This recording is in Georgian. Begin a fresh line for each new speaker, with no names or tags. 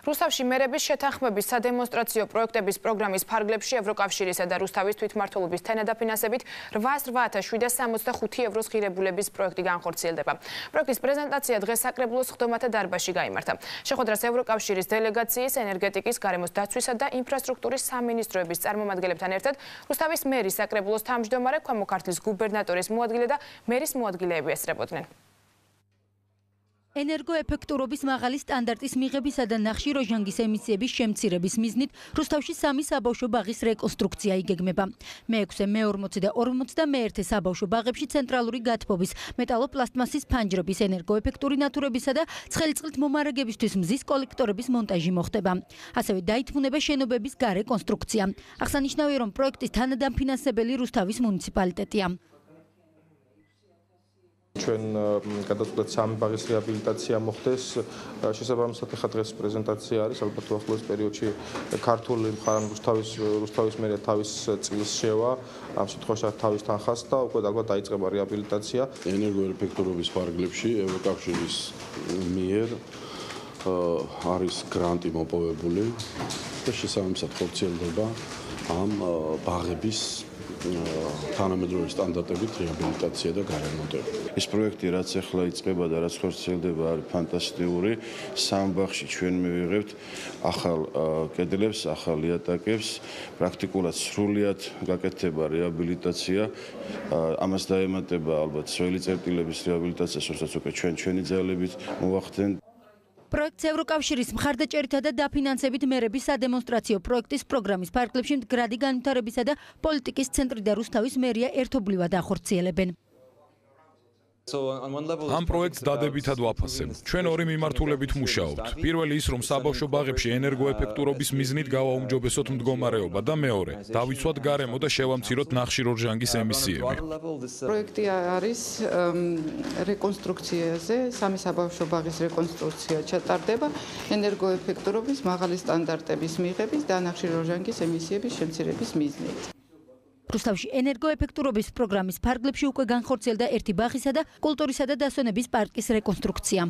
რუსთავში მერების შეთანხმების სადემონსტრაციო პროექტების პროგრამის ფარგლებში ევროკავშირისა და რუსთავის თვითმმართველობის თანადაფინანსებით 8,765 ევროს ღირებულების პროექტი განხორციელდება. პროექტის პრეზენტაცია დღეს საკრებულოს სხდომათა დარბაზში გაიმართა. შეხვედრას ევროკავშირის დელეგაციის, ენერგეტიკის, გარემოს დაცვისა და ინფრასტრუქტურის სამინისტროების წარმომადგენლებთან ერთად რუსთავის მერის, საკრებულოს თავმჯდომარე, ქვემო ქართლის გუბერნატორის მოადგილე და მერის მოადგილეები ესწრებოდნენ.
ენერგოეფექტურობის მაღალი სტანდარტის მიღებისა და ნახშირორჟანგის ემისიების შემცირების მიზნით რუსთავში 3 საბავშვო ბაღის რეკონსტრუქცია იგეგმება. მე-6, მე-40 და 51 საბავშვო ბაღებში ცენტრალური გათბობის, მეტალოპლასტმასის ფანჯრების, ენერგოეფექტური ნათურებისა და ცხელი წყლით მომარაგებისთვის მზის კოლექტორების მონტაჟი მოხდება. ასევე დაითმუნება შენობების გარე კონსტრუქცია. აღსანიშნავია, რომ პროექტის თანადამფინანსებელი რუსთავის მუნიციპალიტეტია.
ჩვენ გადაწყვეტეთ 3 ბაღის რეაბილიტაცია მოხდეს. შესაბამისად ახლა დღეს პრეზენტაცია არის, ალბათ უახლოეს პერიოდში ქართული მხარე რუსთავის მერია თავის წილს შევა, ამ შემთხვევაში თავის თანხას და უკვე ალბათ დაიწყება რეაბილიტაცია.
ენერგოეფექტურობის ფარგლებში ევროკავშირის მიერ არის გრანტი მოპოვებული და შესაბამისად ხორციელდება ამ ბაღების თანამედროვე სტანდარტებით რეაბილიტაცია და გარემონტები.
ეს პროექტი რაც ახლა იწყება და რაც ხორციელდება არის ფანტასტიკური. 3 ბაღში ჩვენ მივიღებთ ახალ კედლებს, ახალ იატაკებს, პრაქტიკულად სრულიად გაკეთდება რეაბილიტაცია. ამას დაემატება ალბათ სველი წერტილების რეაბილიტაცია, რასაც უკვე ჩვენი ძალებით მოვახდენ.
პროექტს ევროკავშირის მხარდაჭერითა და დაფინანსებით მერების სადემონსტრაციო პროექტის პროგრამის ფარგლებში მდგრადი განვითარებისა და პოლიტიკის ცენტრი და რუსთავის მერია ერთობლივად ახორციელებენ.
ამ პროექტს დადებითად ვაფასებ. ჩვენ ორი მიმართულებით მუშაობთ. პირველი ის, რომ საბავშვო ბაღებში ენერგოეფექტურობის მიზნით გავაუმჯობესოთ მდგომარეობა და მეორე, დავიცვათ გარემო და შევამციროთ ნახშირორჟანგის ემისიები.
პროექტი არის რეკონსტრუქციაზე, 3 საბავშვო ბაღის რეკონსტრუქცია ჩატარდება ენერგოეფექტურობის მაღალი სტანდარტების მიღების და ნახშირორჟანგის ემისიების შემცირების მიზნით.
რუსთავში ენერგოეფექტურობის პროგრამის ფარგლებში უკვე განხორციელდა 1 ბაღისა და კულტურისა და დასვენების პარკის რეკონსტრუქცია.